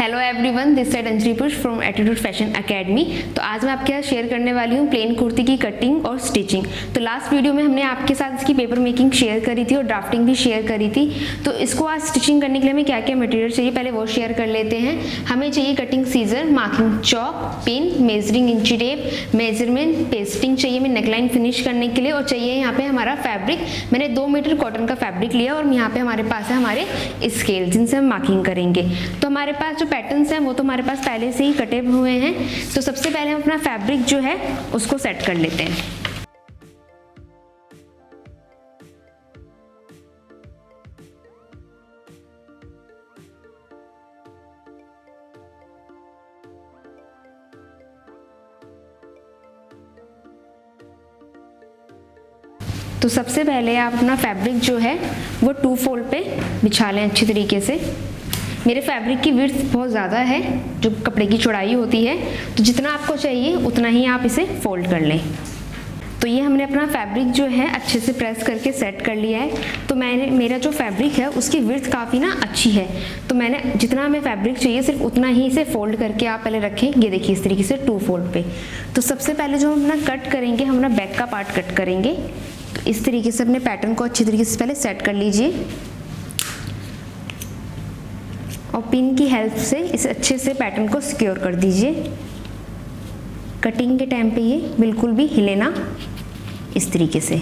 Hello everyone, this side Anjali push from attitude fashion academy. तो आज मैं आपके साथ शेयर करने वाली हूँ प्लेन कुर्ती की कटिंग और स्टिचिंग। तो लास्ट वीडियो में हमने आपके साथ इसकी पेपर मेकिंग शेयर करी थी और ड्राफ्टिंग भी शेयर करी थी। तो इसको आज स्टिचिंग करने के लिए हमें क्या क्या मटेरियल चाहिए पहले वो शेयर कर लेते हैं। हमें चाहिए cutting scissor, marking chalk, pin, measuring इंची टेप, मेजरमेंट, पेस्टिंग चाहिए हमें नेकलाइन फिनिश करने के लिए, और चाहिए यहाँ पे हमारा फैब्रिक। मैंने 2 मीटर कॉटन का फैब्रिक लिया और यहाँ पे हमारे पास है हमारे स्केल जिनसे हम मार्किंग करेंगे। तो हमारे पास जो पैटर्न्स हैं वो तो हमारे पास पहले से ही कटे हुए हैं। तो सबसे पहले हम अपना फैब्रिक जो है उसको सेट कर लेते हैं। तो सबसे पहले आप अपना फैब्रिक जो है वो 2 फोल्ड पे बिछा लें अच्छी तरीके से। मेरे फैब्रिक की विड्थ बहुत ज़्यादा है, जो कपड़े की चौड़ाई होती है, तो जितना आपको चाहिए उतना ही आप इसे फोल्ड कर लें। तो ये हमने अपना फैब्रिक जो है अच्छे से प्रेस करके सेट कर लिया है। तो मेरा जो फैब्रिक है उसकी विड्थ काफ़ी ना अच्छी है, तो मैंने जितना हमें फैब्रिक चाहिए सिर्फ उतना ही इसे फोल्ड करके आप पहले रखें। ये देखिए इस तरीके से 2 फोल्ड पे। तो सबसे पहले जो हम अपना कट करेंगे, हम अपना बैक का पार्ट कट करेंगे। तो इस तरीके से अपने पैटर्न को अच्छी तरीके से पहले सेट कर लीजिए और पिन की हेल्प से इसे अच्छे से पैटर्न को सिक्योर कर दीजिए। कटिंग के टाइम पे ये बिल्कुल भी हिले ना, इस तरीके से।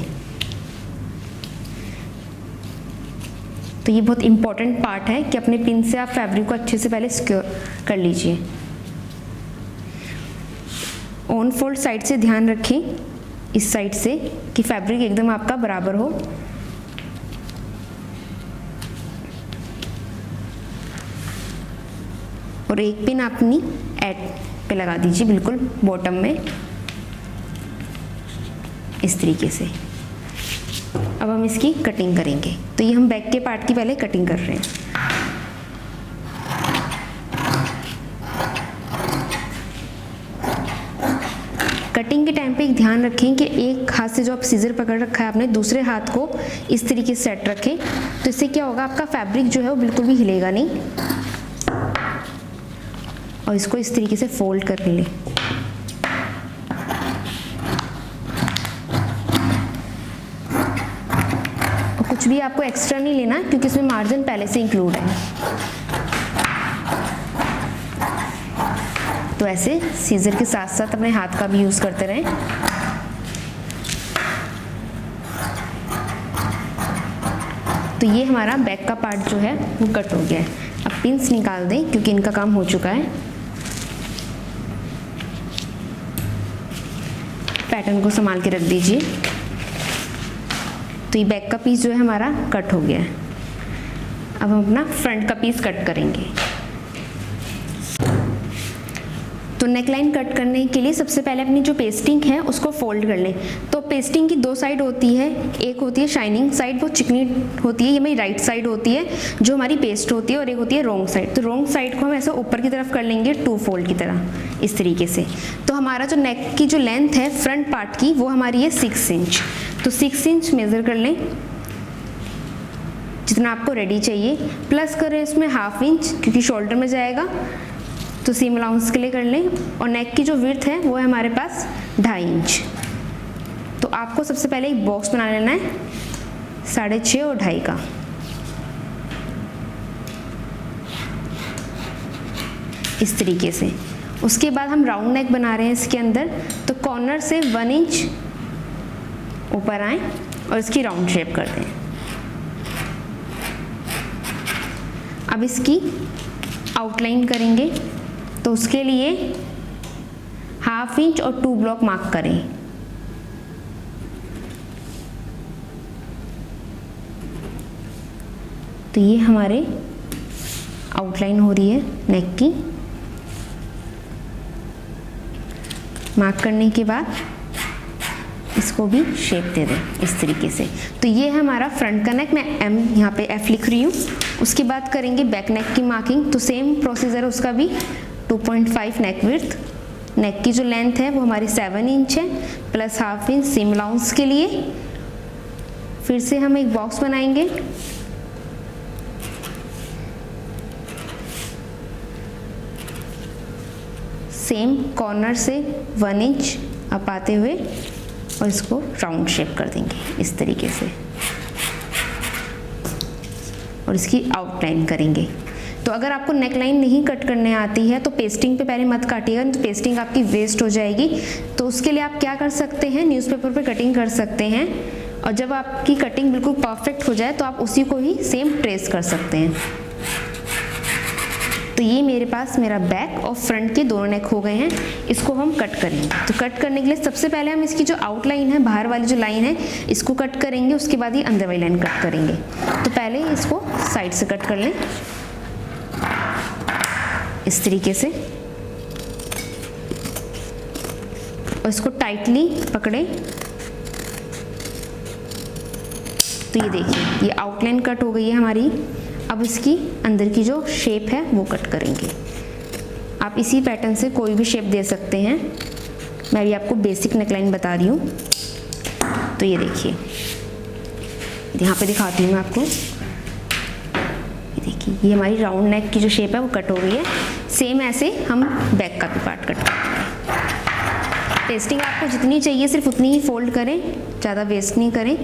तो ये बहुत इंपॉर्टेंट पार्ट है कि अपने पिन से आप फैब्रिक को अच्छे से पहले सिक्योर कर लीजिए। ऑन फोल्ड साइड से ध्यान रखें, इस साइड से, कि फैब्रिक एकदम आपका बराबर हो। और एक पिन अपनी एड पे लगा दीजिए बिल्कुल बॉटम में, इस तरीके से। अब हम इसकी कटिंग करेंगे। तो ये हम बैक के पार्ट की पहले कटिंग कर रहे हैं। कटिंग के टाइम पे एक ध्यान रखें कि एक हाथ से जो आप सीजर पकड़ रखा है आपने, दूसरे हाथ को इस तरीके से सेट रखें। तो इससे क्या होगा, आपका फैब्रिक जो है वो बिल्कुल भी हिलेगा नहीं। और इसको इस तरीके से फोल्ड कर लें। और कुछ भी आपको एक्स्ट्रा नहीं लेना क्योंकि इसमें मार्जिन पहले से इंक्लूड है। तो ऐसे सीजर के साथ साथ अपने हाथ का भी यूज करते रहें। तो ये हमारा बैक का पार्ट जो है वो कट हो गया है। अब पिन्स निकाल दें क्योंकि इनका काम हो चुका है। पैटर्न को संभाल के रख दीजिए। तो ये बैक का पीस जो है हमारा कट हो गया है। अब हम अपना फ्रंट का पीस कट करेंगे। तो नेकलाइन कट करने के लिए सबसे पहले अपनी जो पेस्टिंग है उसको फोल्ड कर लें। तो पेस्टिंग की 2 साइड होती है, एक होती है शाइनिंग साइड, वो चिकनी होती है, ये मेरी राइट साइड होती है जो हमारी पेस्ट होती है, और एक होती है रॉन्ग साइड। तो रॉन्ग साइड को हम ऐसे ऊपर की तरफ कर लेंगे 2 फोल्ड की तरह, इस तरीके से। तो हमारा जो नेक की जो लेंथ है फ्रंट पार्ट की वो हमारी है 6 इंच। तो 6 इंच मेज़र कर लें जितना आपको रेडी चाहिए, प्लस करें इसमें 1/2 इंच क्योंकि शोल्डर में जाएगा, तो सीम अलाउंस के लिए कर लें। और नेक की जो विड्थ है वो है हमारे पास 2.5 इंच। तो आपको सबसे पहले एक बॉक्स बना लेना है 6.5 और 2.5 का। इस तरीके से। उसके बाद हम राउंड नेक बना रहे हैं इसके अंदर। तो कॉर्नर से 1 इंच ऊपर आए और इसकी राउंड शेप कर दें। अब इसकी आउटलाइन करेंगे, तो उसके लिए 1/2 इंच और 2 ब्लॉक मार्क करें। तो ये हमारे आउटलाइन हो रही है नेक की। मार्क करने के बाद इसको भी शेप दे दें इस तरीके से। तो ये है हमारा फ्रंट का नेक। मैं एम यहाँ पे एफ लिख रही हूँ। उसके बाद करेंगे बैक नेक की मार्किंग। तो सेम प्रोसीजर उसका भी 2.5 नेक विड्थ। नेक की जो लेंथ है वो हमारी 7 इंच है, प्लस 1/2 इंच सीम अलाउंस के लिए। फिर से हम एक बॉक्स बनाएंगे। सेम कॉर्नर से 1 इंच अप आते हुए और इसको राउंड शेप कर देंगे इस तरीके से और इसकी आउटलाइन करेंगे। तो अगर आपको नेक लाइन नहीं कट करने आती है तो पेस्टिंग पे पहले मत काटिएगा, तो पेस्टिंग आपकी वेस्ट हो जाएगी। तो उसके लिए आप क्या कर सकते हैं, न्यूज़पेपर पे कटिंग कर सकते हैं और जब आपकी कटिंग बिल्कुल परफेक्ट हो जाए तो आप उसी को ही सेम ट्रेस कर सकते हैं। तो ये मेरे पास मेरा बैक और फ्रंट के दोनों नेक हो गए हैं, इसको हम कट करेंगे। तो कट करने के लिए सबसे पहले हम इसकी जो आउटलाइन है, बाहर वाली जो लाइन है, इसको कट करेंगे, उसके बाद ही अंदर वाली लाइन कट करेंगे। तो पहले इसको साइड से कट कर लें इस तरीके से और इसको टाइटली पकड़े। तो ये देखिए, ये आउटलाइन कट हो गई है हमारी। अब इसकी अंदर की जो शेप है वो कट करेंगे। आप इसी पैटर्न से कोई भी शेप दे सकते हैं, मैं अभी आपको बेसिक नेकलाइन बता रही हूँ। तो ये देखिए, यहाँ पे दिखाती हूँ मैं आपको। ये देखिए, ये हमारी राउंड नेक की जो शेप है वो कट हो गई है। सेम ऐसे हम बैक का भी पार्ट कट करेंगे। पेस्टिंग आपको जितनी चाहिए सिर्फ उतनी ही फोल्ड करें, ज़्यादा वेस्ट नहीं करें।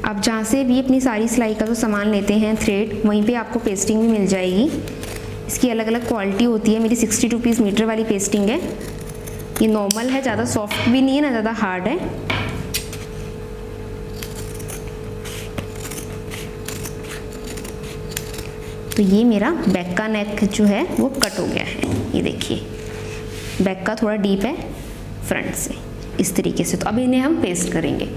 आप जहाँ से भी अपनी सारी सिलाई का जो सामान लेते हैं थ्रेड, वहीं पे आपको पेस्टिंग भी मिल जाएगी। इसकी अलग अलग क्वालिटी होती है। मेरी 60 रुपीज़ मीटर वाली पेस्टिंग है। ये नॉर्मल है, ज़्यादा सॉफ्ट भी नहीं है ना ज़्यादा हार्ड है। तो ये मेरा बैक का नेक जो है वो कट हो गया है। ये देखिए, बैक का थोड़ा डीप है फ्रंट से इस तरीके से। तो अब इन्हें हम पेस्ट करेंगे।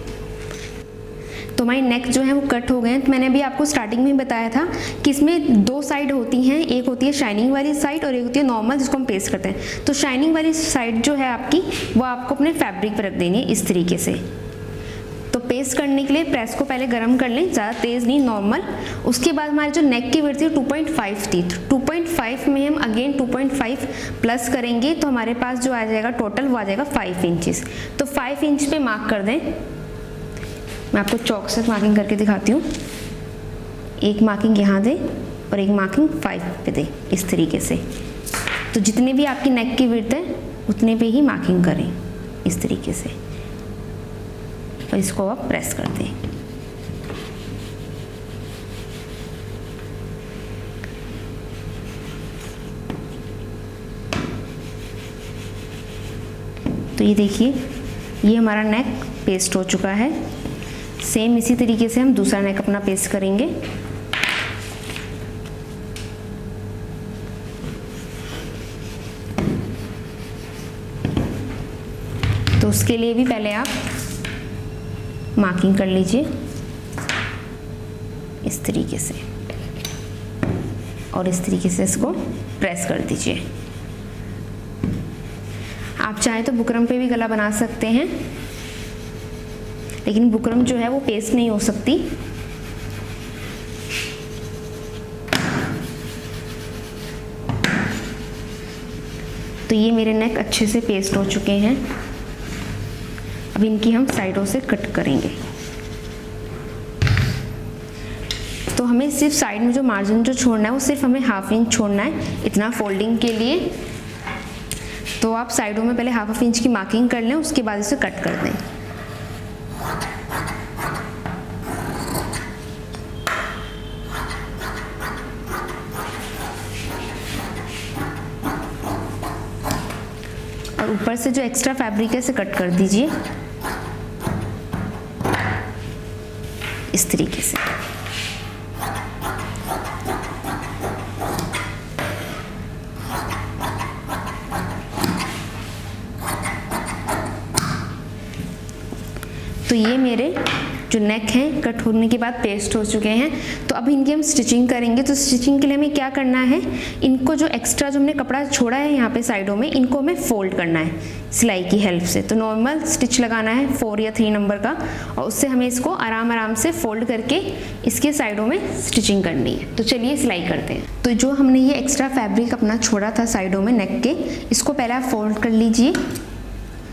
तो हमारी नेक जो है वो कट हो गए हैं। तो मैंने अभी आपको स्टार्टिंग में बताया था कि इसमें 2 साइड होती हैं, एक होती है शाइनिंग वाली साइड और एक होती है नॉर्मल जिसको हम पेस्ट करते हैं। तो शाइनिंग वाली साइड जो है आपकी, वो आपको अपने फैब्रिक पर रख देनी है इस तरीके से। तो पेस्ट करने के लिए प्रेस को पहले गर्म कर लें, ज़्यादा तेज़ नहीं, नॉर्मल। उसके बाद हमारी जो नेक की विड्थ थी 2.5 थी, 2.5 में हम अगेन 2.5 प्लस करेंगे तो हमारे पास जो आ जाएगा टोटल वो आ जाएगा 5 इंचेस। तो 5 इंच पे मार्क कर दें। मैं आपको चौक से मार्किंग करके दिखाती हूँ। एक मार्किंग यहाँ दें और एक मार्किंग 5 पे दें इस तरीके से। तो जितने भी आपकी नेक की विड्थ है उतने पे ही मार्किंग करें इस तरीके से और इसको आप प्रेस कर दें। तो ये देखिए, ये हमारा नेक पेस्ट हो चुका है। सेम इसी तरीके से हम दूसरा नेक अपना पेस्ट करेंगे। तो उसके लिए भी पहले आप मार्किंग कर लीजिए इस तरीके से और इस तरीके से इसको प्रेस कर दीजिए। आप चाहें तो बुकरम पे भी गला बना सकते हैं, लेकिन बुकरम जो है वो पेस्ट नहीं हो सकती। तो ये मेरे नेक अच्छे से पेस्ट हो चुके हैं। अब इनकी हम साइडों से कट करेंगे। तो हमें सिर्फ साइड में जो मार्जिन जो छोड़ना है वो सिर्फ हमें 1/2 इंच छोड़ना है, इतना फोल्डिंग के लिए। तो आप साइडों में पहले 1/2 इंच की मार्किंग कर लें, उसके बाद इसे कट कर दें। और ऊपर से जो एक्स्ट्रा फैब्रिक है इसे कट कर दीजिए इस तरीके से। तो ये मेरे जो नेक हैं कट होने के बाद पेस्ट हो चुके हैं। तो अब इनकी हम स्टिचिंग करेंगे। तो स्टिचिंग के लिए हमें क्या करना है, इनको जो एक्स्ट्रा जो हमने कपड़ा छोड़ा है यहाँ पे साइडों में, इनको हमें फोल्ड करना है सिलाई की हेल्प से। तो नॉर्मल स्टिच लगाना है 4 या 3 नंबर का, और उससे हमें इसको आराम आराम से फोल्ड करके इसके साइडों में स्टिचिंग करनी है। तो चलिए सिलाई करते हैं। तो जो हमने ये एक्स्ट्रा फैब्रिक अपना छोड़ा था साइडों में नेक के, इसको पहले आप फोल्ड कर लीजिए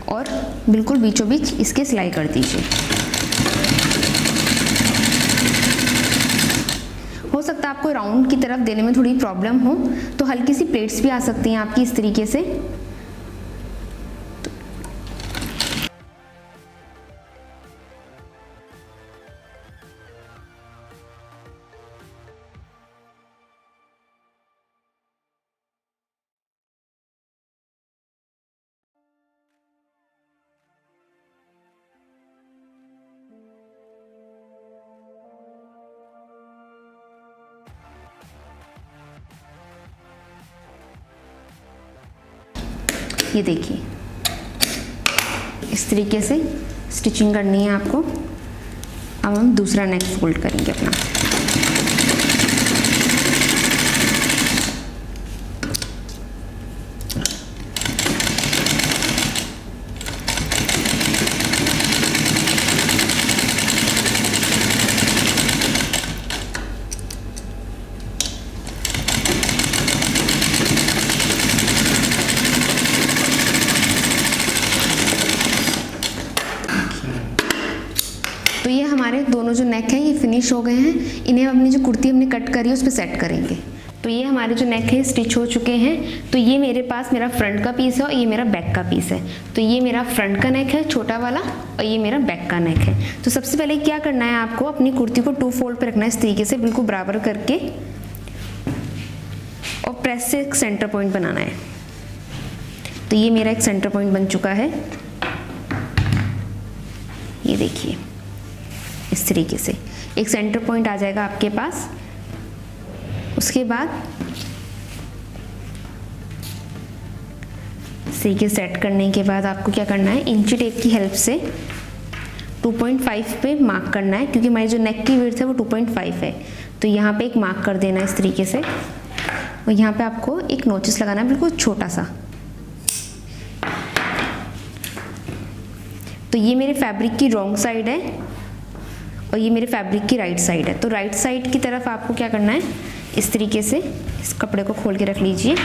और बिल्कुल बीचों बीच इसके सिलाई कर दीजिए। हो सकता है आपको राउंड की तरफ देने में थोड़ी प्रॉब्लम हो तो हल्की सी प्लेट्स भी आ सकती हैं आपकी इस तरीके से। ये देखिए इस तरीके से स्टिचिंग करनी है आपको। अब हम दूसरा नेक फोल्ड करेंगे अपना। तो ये हमारे दोनों जो नेक हैं ये फिनिश हो गए हैं। इन्हें अपनी जो कुर्ती हमने कट करी है उस पर सेट करेंगे। तो ये हमारे जो नेक है स्टिच हो चुके हैं। तो ये मेरे पास मेरा फ्रंट का पीस है और ये मेरा बैक का पीस है। तो ये मेरा फ्रंट का नेक है छोटा वाला और ये मेरा बैक का नेक है। तो सबसे पहले क्या करना है, आपको अपनी कुर्ती को 2 फोल्ड पे रखना है इस तरीके से बिल्कुल बराबर करके, और प्रेस से एक सेंटर पॉइंट बनाना है। तो ये मेरा एक सेंटर पॉइंट बन चुका है, ये देखिए इस तरीके से एक सेंटर पॉइंट आ जाएगा आपके पास। उसके बाद इस तरीके सेट करने के बाद आपको क्या करना है, इंची टेप की हेल्प से 2.5 पे मार्क करना है, क्योंकि हमारी जो नेक की विड्थ है वो 2.5 है। तो यहाँ पे एक मार्क कर देना है इस तरीके से, और यहाँ पे आपको एक नोचिस लगाना है बिल्कुल छोटा सा। तो ये मेरे फैब्रिक की रॉन्ग साइड है और ये मेरे फैब्रिक की राइट साइड है। तो राइट साइड की तरफ आपको क्या करना है, इस तरीके से इस कपड़े को खोल के रख लीजिए,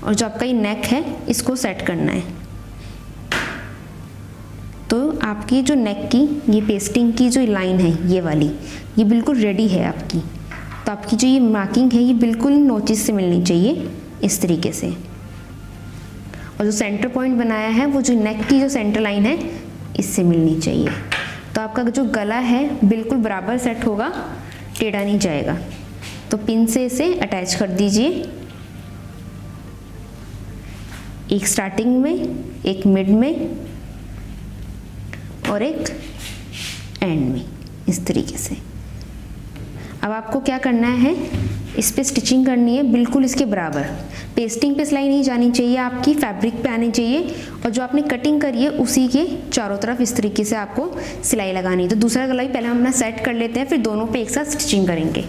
और जो आपका ये नेक है इसको सेट करना है। तो आपकी जो नेक की ये पेस्टिंग की जो लाइन है ये वाली, ये बिल्कुल रेडी है आपकी। तो आपकी जो ये मार्किंग है ये बिल्कुल नोचिस से मिलनी चाहिए इस तरीके से। और जो सेंटर पॉइंट बनाया है वो जो नेक की जो सेंटर लाइन है इससे मिलनी चाहिए। तो आपका जो गला है बिल्कुल बराबर सेट होगा, टेढ़ा नहीं जाएगा। तो पिन से इसे अटैच कर दीजिए, एक स्टार्टिंग में, एक मिड में और एक एंड में, इस तरीके से। अब आपको क्या करना है, इस पे स्टिचिंग करनी है बिल्कुल इसके बराबर। पेस्टिंग पे सिलाई नहीं जानी चाहिए, आपकी फैब्रिक पे आनी चाहिए। और जो आपने कटिंग करी है उसी के चारों तरफ इस तरीके से आपको सिलाई लगानी है। तो दूसरा गला भी पहले हम अपना सेट कर लेते हैं, फिर दोनों पे एक साथ स्टिचिंग करेंगे।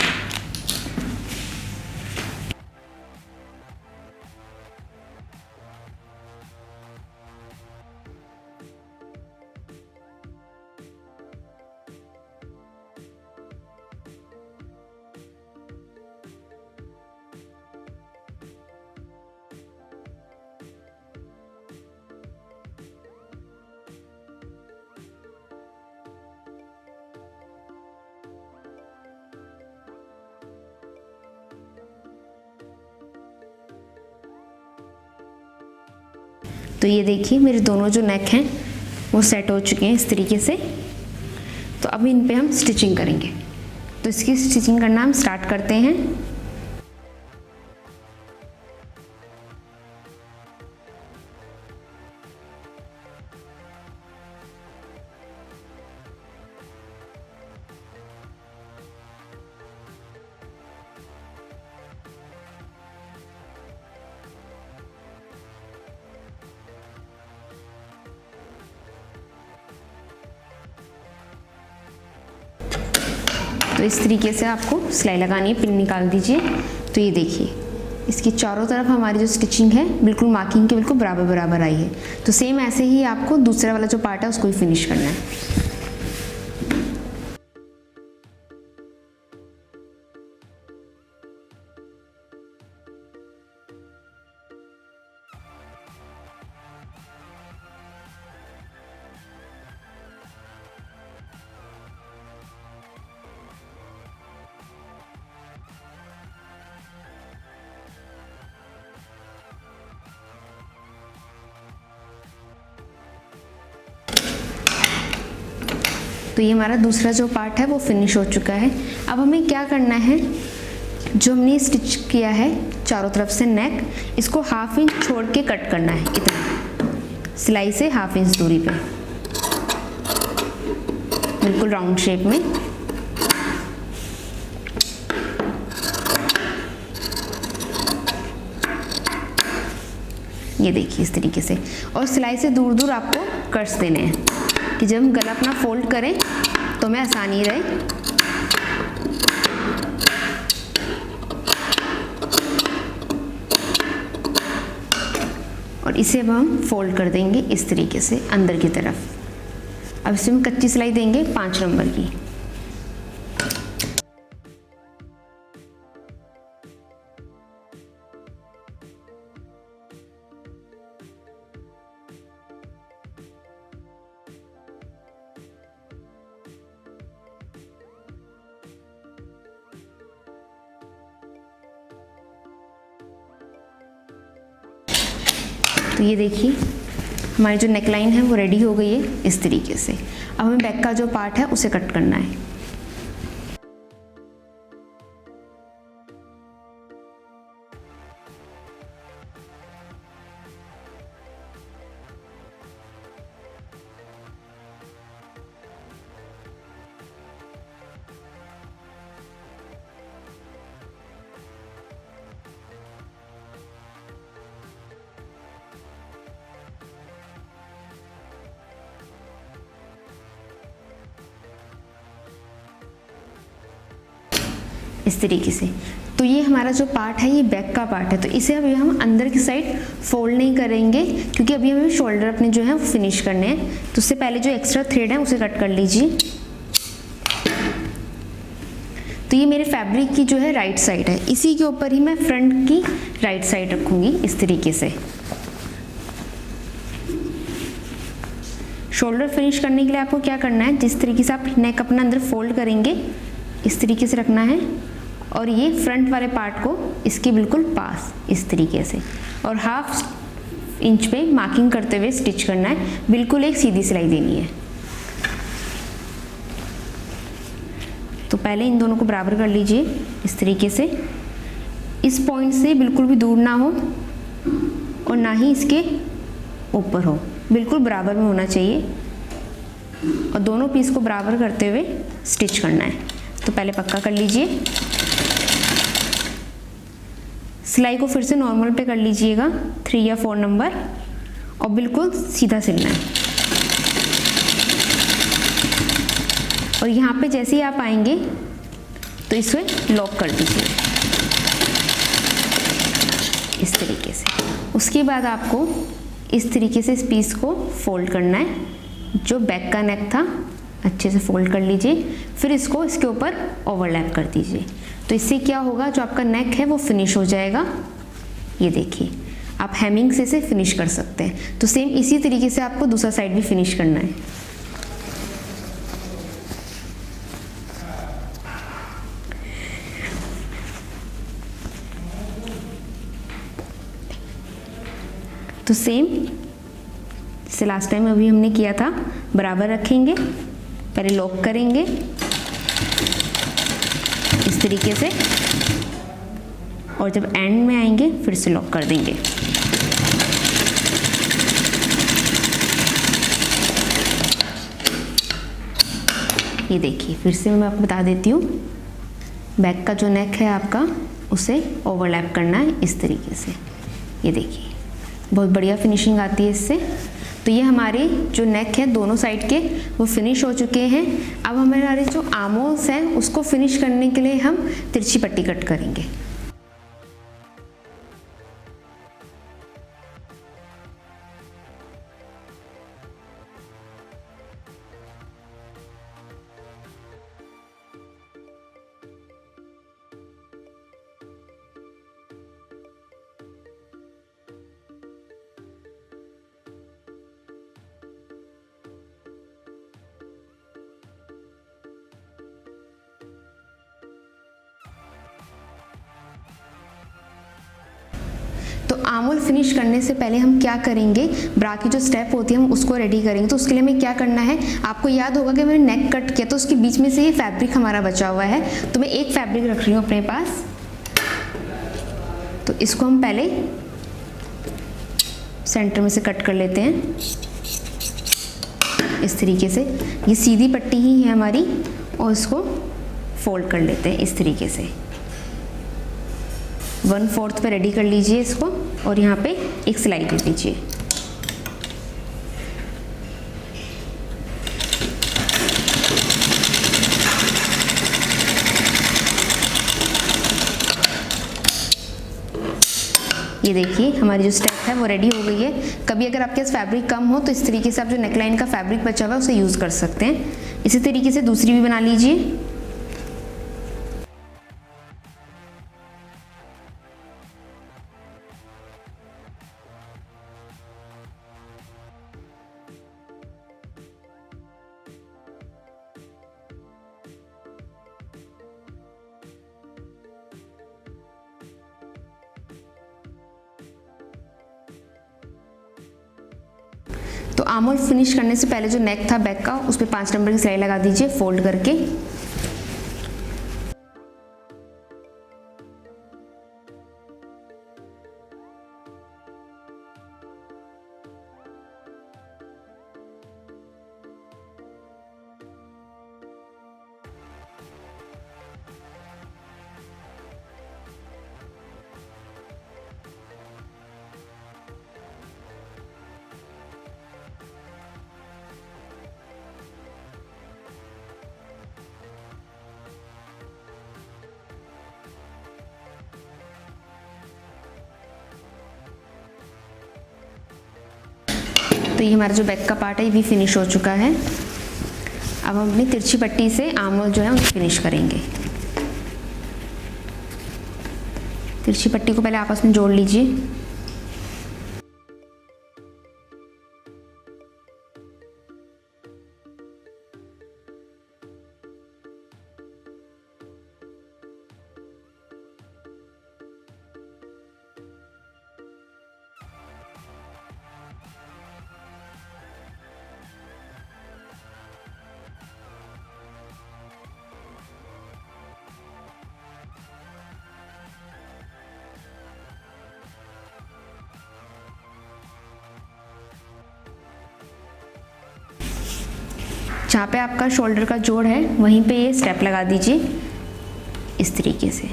तो ये देखिए मेरे दोनों जो नेक हैं वो सेट हो चुके हैं इस तरीके से। तो अब इन पे हम स्टिचिंग करेंगे। तो इसकी स्टिचिंग करना हम स्टार्ट करते हैं। तो इस तरीके से आपको सिलाई लगानी है, पिन निकाल दीजिए। तो ये देखिए इसकी चारों तरफ हमारी जो स्टिचिंग है बिल्कुल मार्किंग के बिल्कुल बराबर बराबर आई है। तो सेम ऐसे ही आपको दूसरा वाला जो पार्ट है उसको भी फिनिश करना है। तो ये हमारा दूसरा जो पार्ट है वो फिनिश हो चुका है। अब हमें क्या करना है, जो हमने स्टिच किया है चारों तरफ से नेक, इसको 1/2 इंच छोड़ के कट करना है, इतना सिलाई से 1/2 इंच दूरी पे, बिल्कुल राउंड शेप में। ये देखिए इस तरीके से, और सिलाई से दूर दूर आपको कट्स देने हैं कि जब हम गला अपना फोल्ड करें तो हमें आसानी रहे। और इसे अब हम फोल्ड कर देंगे इस तरीके से अंदर की तरफ। अब इसमें कच्ची सिलाई देंगे 5 नंबर की। तो ये देखिए हमारी जो नेकलाइन है वो रेडी हो गई है इस तरीके से। अब हमें बैक का जो पार्ट है उसे कट करना है। इस तरीके से। तो ये हमारा जो पार्ट है ये बैक का पार्ट है, तो इसे अभी हम अंदर की साइड फोल्ड नहीं करेंगे क्योंकि अभी हमें शोल्डर अपने जो है वो फिनिश करने हैं। तो उससे पहले जो एक्स्ट्रा थ्रेड है उसे कट कर लीजिए। तो ये मेरे फैब्रिक की जो है राइट साइड है, इसी के ऊपर ही मैं फ्रंट की राइट साइड रखूंगी इस तरीके से। शोल्डर फिनिश करने के लिए आपको क्या करना है, जिस तरीके से आप नेक अपना अंदर फोल्ड करेंगे इस तरीके से रखना है, और ये फ्रंट वाले पार्ट को इसके बिल्कुल पास इस तरीके से, और 1/2 इंच पे मार्किंग करते हुए स्टिच करना है। बिल्कुल एक सीधी सिलाई देनी है। तो पहले इन दोनों को बराबर कर लीजिए इस तरीके से। इस पॉइंट से बिल्कुल भी दूर ना हो और ना ही इसके ऊपर हो, बिल्कुल बराबर में होना चाहिए, और दोनों पीस को बराबर करते हुए स्टिच करना है। तो पहले पक्का कर लीजिए। सिलाई को फिर से नॉर्मल पे कर लीजिएगा 3 या 4 नंबर, और बिल्कुल सीधा सिलना है। और यहाँ पे जैसे ही आप आएंगे तो इसे लॉक कर दीजिए इस तरीके से। उसके बाद आपको इस तरीके से इस पीस को फोल्ड करना है। जो बैक का नेक था अच्छे से फोल्ड कर लीजिए, फिर इसको इसके ऊपर ओवरलैप कर दीजिए। तो इससे क्या होगा, जो आपका नेक है वो फिनिश हो जाएगा। ये देखिए आप हेमिंग से इसे फिनिश कर सकते हैं। तो सेम इसी तरीके से आपको दूसरा साइड भी फिनिश करना है। तो सेम जैसे लास्ट टाइम अभी हमने किया था, बराबर रखेंगे, पहले लॉक करेंगे इस तरीके से, और जब एंड में आएंगे फिर से लॉक कर देंगे। ये देखिए फिर से मैं आपको बता देती हूँ, बैक का जो नेक है आपका उसे ओवरलैप करना है इस तरीके से। ये देखिए बहुत बढ़िया फिनिशिंग आती है इससे। तो ये हमारे जो नेक है दोनों साइड के वो फिनिश हो चुके हैं। अब हमारे जो आर्महोल्स हैं उसको फिनिश करने के लिए हम तिरछी पट्टी कट करेंगे। तो आमूल फिनिश करने से पहले हम क्या करेंगे, ब्रा की जो स्टेप होती है हम उसको रेडी करेंगे। तो उसके लिए हमें क्या करना है, आपको याद होगा कि मैंने नेक कट किया तो उसके बीच में से ये फैब्रिक हमारा बचा हुआ है, तो मैं एक फैब्रिक रख रही हूँ अपने पास। तो इसको हम पहले सेंटर में से कट कर लेते हैं इस तरीके से। ये सीधी पट्टी ही है हमारी और इसको फोल्ड कर लेते हैं इस तरीके से। 1/4 पे रेडी कर लीजिए इसको और यहाँ पे एक सिलाई दे दीजिए। ये देखिए हमारी जो स्टेप है वो रेडी हो गई है। कभी अगर आपके पास फैब्रिक कम हो तो इस तरीके से आप जो नेकलाइन का फैब्रिक बचा हुआ है उसे यूज़ कर सकते हैं। इसी तरीके से दूसरी भी बना लीजिए। तो आर्महोल फिनिश करने से पहले जो नेक था बैक का, उस पर 5 नंबर की सिलाई लगा दीजिए फोल्ड करके। तो ये हमारा जो बैक का पार्ट है ये भी फिनिश हो चुका है। अब हम अपनी तिरछी पट्टी से आर्महोल जो है उसे फिनिश करेंगे। तिरछी पट्टी को पहले आपस में जोड़ लीजिए। जहाँ पे आपका शोल्डर का जोड़ है वहीं पे ये स्टेप लगा दीजिए इस तरीके से।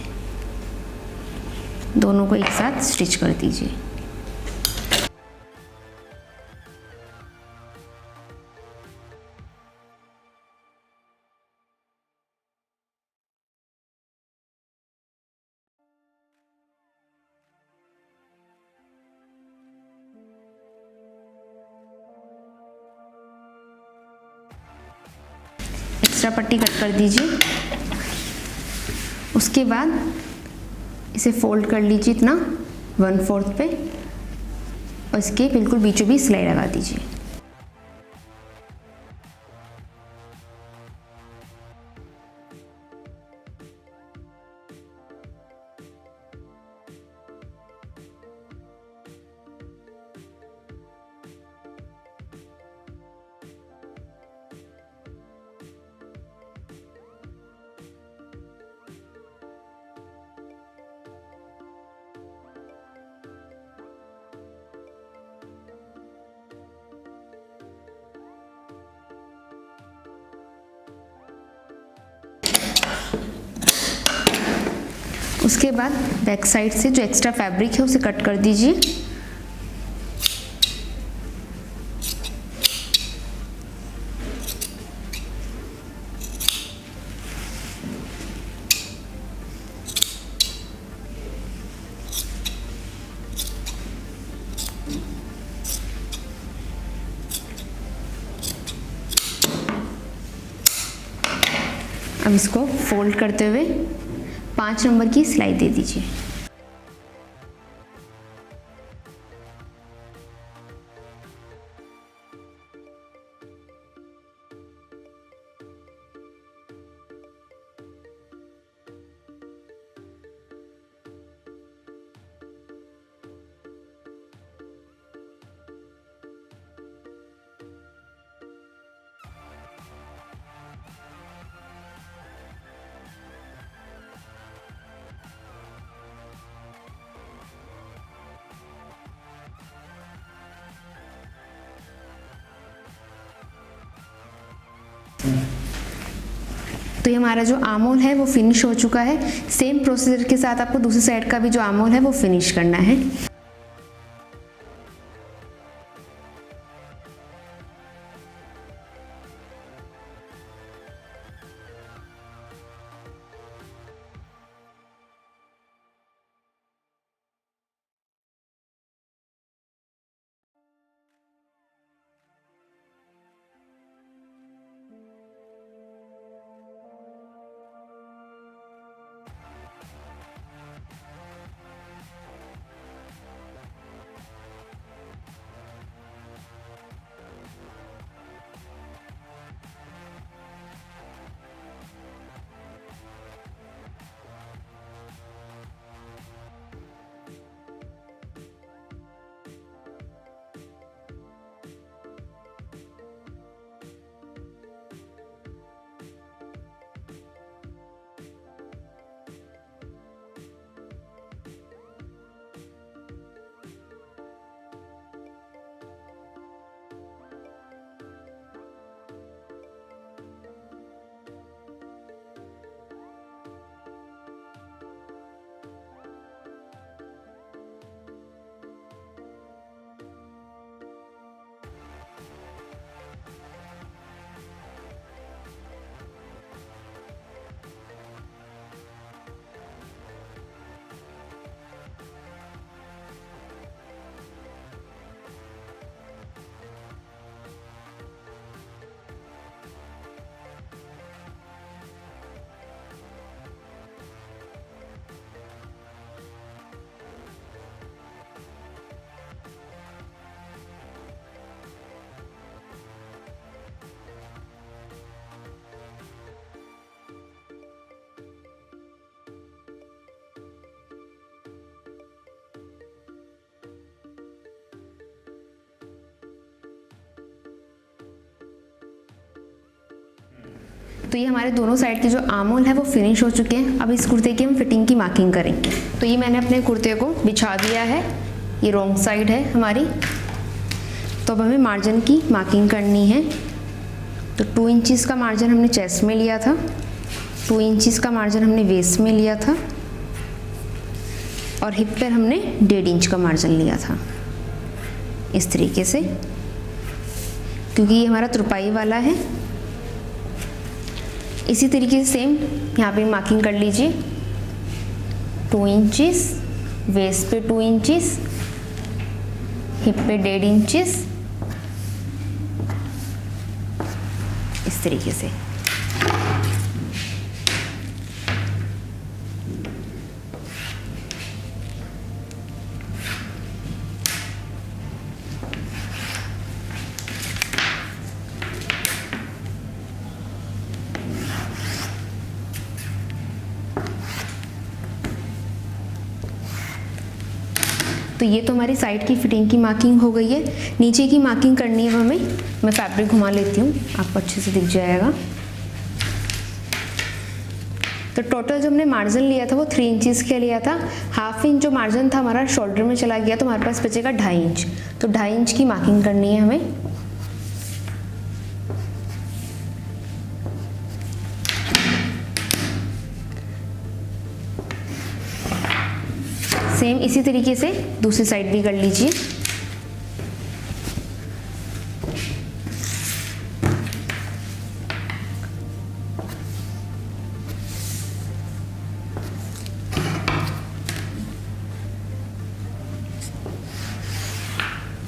दोनों को एक साथ स्टिच कर दीजिए। एक्स्ट्रा पट्टी कट कर दीजिए। उसके बाद इसे फोल्ड कर लीजिए इतना 1/4 पे और इसके बिल्कुल बीचों बीच सिलाई लगा दीजिए। उसके बाद बैक साइड से जो एक्स्ट्रा फैब्रिक है उसे कट कर दीजिए। अब इसको फोल्ड करते हुए 5 नंबर की सिलाई दे दीजिए। तो ये हमारा जो आर्म होल है वो फिनिश हो चुका है। सेम प्रोसीजर के साथ आपको दूसरी साइड का भी जो आर्म होल है वो फिनिश करना है। तो ये हमारे दोनों साइड के जो आर्म होल है वो फिनिश हो चुके हैं। अब इस कुर्ते की हम फिटिंग की मार्किंग करेंगे। तो ये मैंने अपने कुर्ते को बिछा दिया है, ये रॉन्ग साइड है हमारी। तो अब हमें मार्जिन की मार्किंग करनी है। तो 2 इंचज़ का मार्जिन हमने चेस्ट में लिया था, 2 इंचज़ का मार्जिन हमने वेस्ट में लिया था और हिप पर हमने 1.5 इंच का मार्जिन लिया था इस तरीके से, क्योंकि ये हमारा तुरपाई वाला है। इसी तरीके से सेम यहाँ पे मार्किंग कर लीजिए। 2 इंचज़, वेस्ट पे 2 इंचज़, हिप पे 1.5 इंचज़, इस तरीके से। तो ये तो हमारी साइड की फिटिंग की मार्किंग हो गई है। नीचे की मार्किंग करनी है हमें। मैं फैब्रिक घुमा लेती हूँ, आपको अच्छे से दिख जाएगा। तो टोटल जो हमने मार्जिन लिया था वो 3 इंचज़ का लिया था। 1/2 इंच जो मार्जिन था हमारा शोल्डर में चला गया, तो हमारे पास बचेगा 2.5 इंच। तो 2.5 इंच की मार्किंग करनी है हमें। सेम इसी तरीके से दूसरी साइड भी कर लीजिए।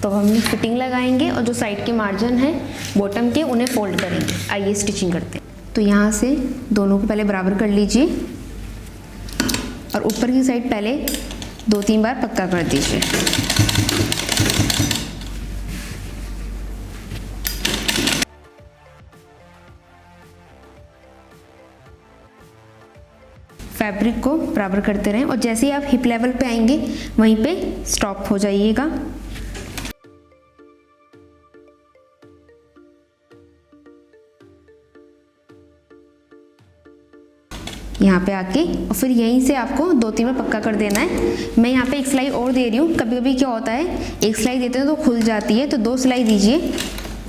तो हम फिटिंग लगाएंगे और जो साइड के मार्जिन है बॉटम के उन्हें फोल्ड करेंगे। आइए स्टिचिंग करते हैं। तो यहाँ से दोनों को पहले बराबर कर लीजिए और ऊपर की साइड पहले 2-3 बार पक्का कर दीजिए। फैब्रिक को बराबर करते रहें और जैसे ही आप हिप लेवल पे आएंगे वहीं पे स्टॉप हो जाइएगा। यहाँ पे आके और फिर यहीं से आपको 2-3 बार पक्का कर देना है। मैं यहाँ पे एक सिलाई और दे रही हूँ। कभी कभी क्या होता है, एक सिलाई देते हैं तो खुल जाती है, तो 2 सिलाई दीजिए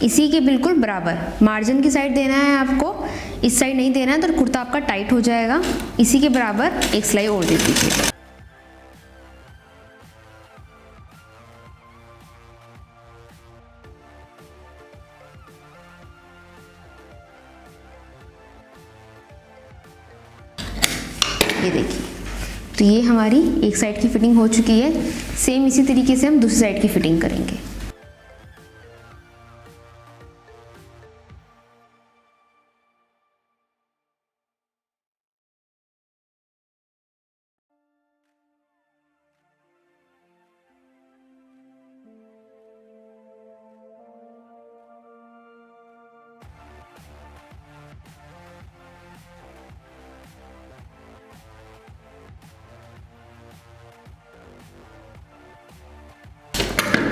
इसी के बिल्कुल बराबर मार्जिन की साइड देना है आपको, इस साइड नहीं देना है तो कुर्ता आपका टाइट हो जाएगा। इसी के बराबर एक सिलाई और दे दीजिए। ये देखिए, तो ये हमारी एक साइड की फिटिंग हो चुकी है। सेम इसी तरीके से हम दूसरी साइड की फिटिंग करेंगे।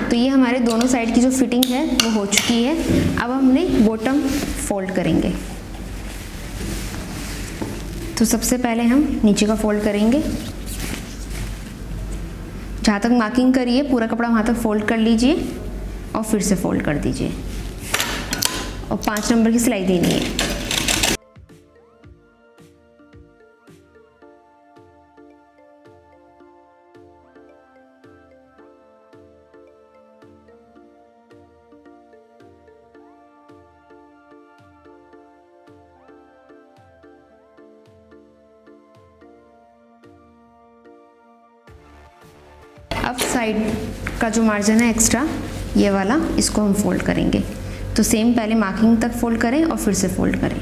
तो ये हमारे दोनों साइड की जो फिटिंग है वो हो चुकी है। अब हमने बॉटम फोल्ड करेंगे। तो सबसे पहले हम नीचे का फोल्ड करेंगे। जहाँ तक मार्किंग करी है पूरा कपड़ा वहाँ तक फोल्ड कर लीजिए और फिर से फोल्ड कर दीजिए और 5 नंबर की सिलाई देनी है। अब साइड का जो मार्जिन है एक्स्ट्रा ये वाला, इसको हम फोल्ड करेंगे। तो सेम पहले मार्किंग तक फोल्ड करें और फिर से फोल्ड करें।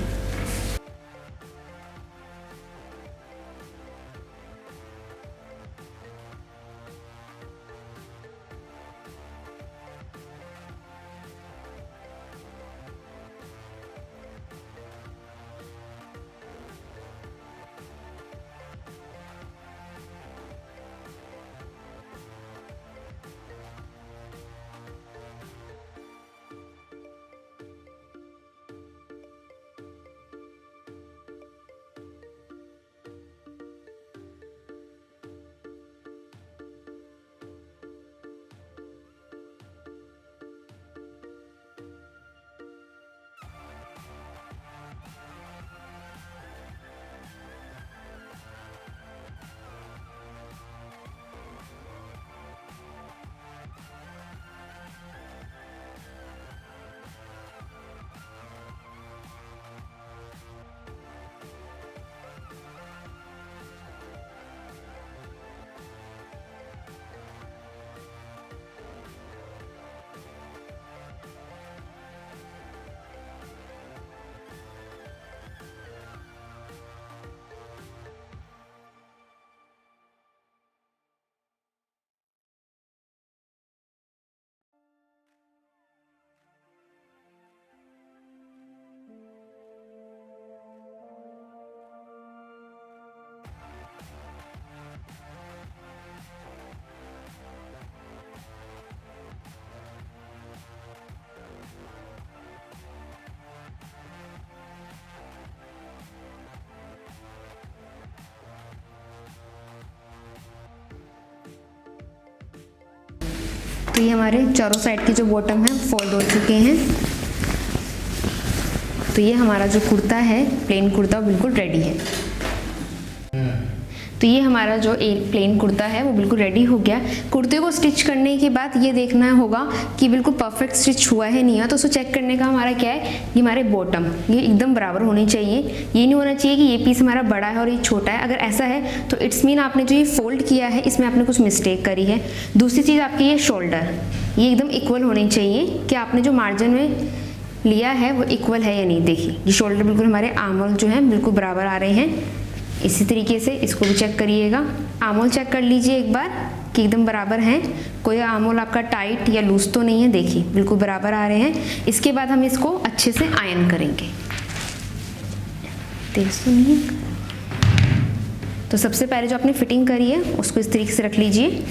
तो ये हमारे चारों साइड की जो बॉटम है फोल्ड हो चुके हैं। तो ये हमारा जो कुर्ता है प्लेन कुर्ता बिल्कुल रेडी है। तो ये हमारा जो एक प्लेन कुर्ता है वो बिल्कुल रेडी हो गया। कुर्ते को स्टिच करने के बाद ये देखना होगा कि बिल्कुल परफेक्ट स्टिच हुआ है नहीं है। तो उसको चेक करने का हमारा क्या है, ये हमारे बॉटम ये एकदम बराबर होनी चाहिए। ये नहीं होना चाहिए कि ये पीस हमारा बड़ा है और ये छोटा है। अगर ऐसा है तो इट्स मीन आपने जो ये फोल्ड किया है इसमें आपने कुछ मिस्टेक करी है। दूसरी चीज़ आपकी ये शोल्डर, ये एकदम इक्वल होनी चाहिए कि आपने जो मार्जिन में लिया है वो इक्वल है या नहीं। देखिए ये शोल्डर बिल्कुल हमारे आर्महोल जो है बिल्कुल बराबर आ रहे हैं। इसी तरीके से इसको भी चेक करिएगा। आर्महोल चेक कर लीजिए एक बार कि एकदम बराबर हैं, कोई आर्महोल आपका टाइट या लूज तो नहीं है। देखिए बिल्कुल बराबर आ रहे हैं। इसके बाद हम इसको अच्छे से आयरन करेंगे। तेज तो नहीं है। तो सबसे पहले जो आपने फिटिंग करी है उसको इस तरीके से रख लीजिए।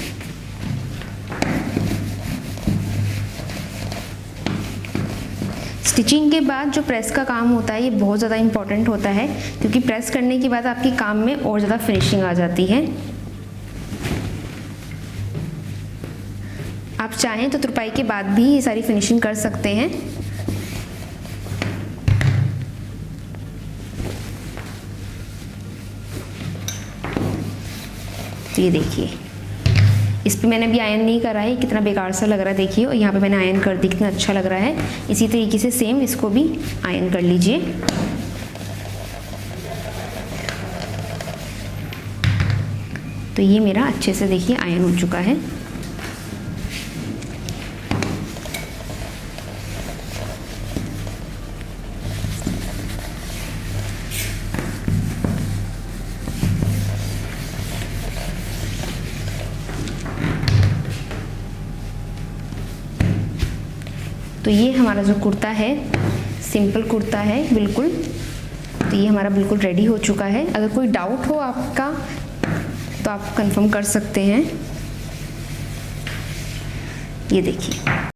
स्टिचिंग के बाद जो प्रेस का काम होता है ये बहुत ज़्यादा इंपॉर्टेंट होता है, क्योंकि प्रेस करने के बाद आपके काम में और ज़्यादा फिनिशिंग आ जाती है। आप चाहें तो तुरपाई के बाद भी ये सारी फिनिशिंग कर सकते हैं, तो ये देखिए, इस पे मैंने अभी आयरन नहीं करा है, कितना बेकार सा लग रहा है देखिए, और यहाँ पे मैंने आयरन कर दी, कितना अच्छा लग रहा है। इसी तरीके से सेम इसको भी आयरन कर लीजिए। तो ये मेरा अच्छे से देखिए आयरन हो चुका है। तो ये हमारा जो कुर्ता है, सिंपल कुर्ता है बिल्कुल। तो ये हमारा बिल्कुल रेडी हो चुका है। अगर कोई डाउट हो आपका तो आप कंफर्म कर सकते हैं। ये देखिए।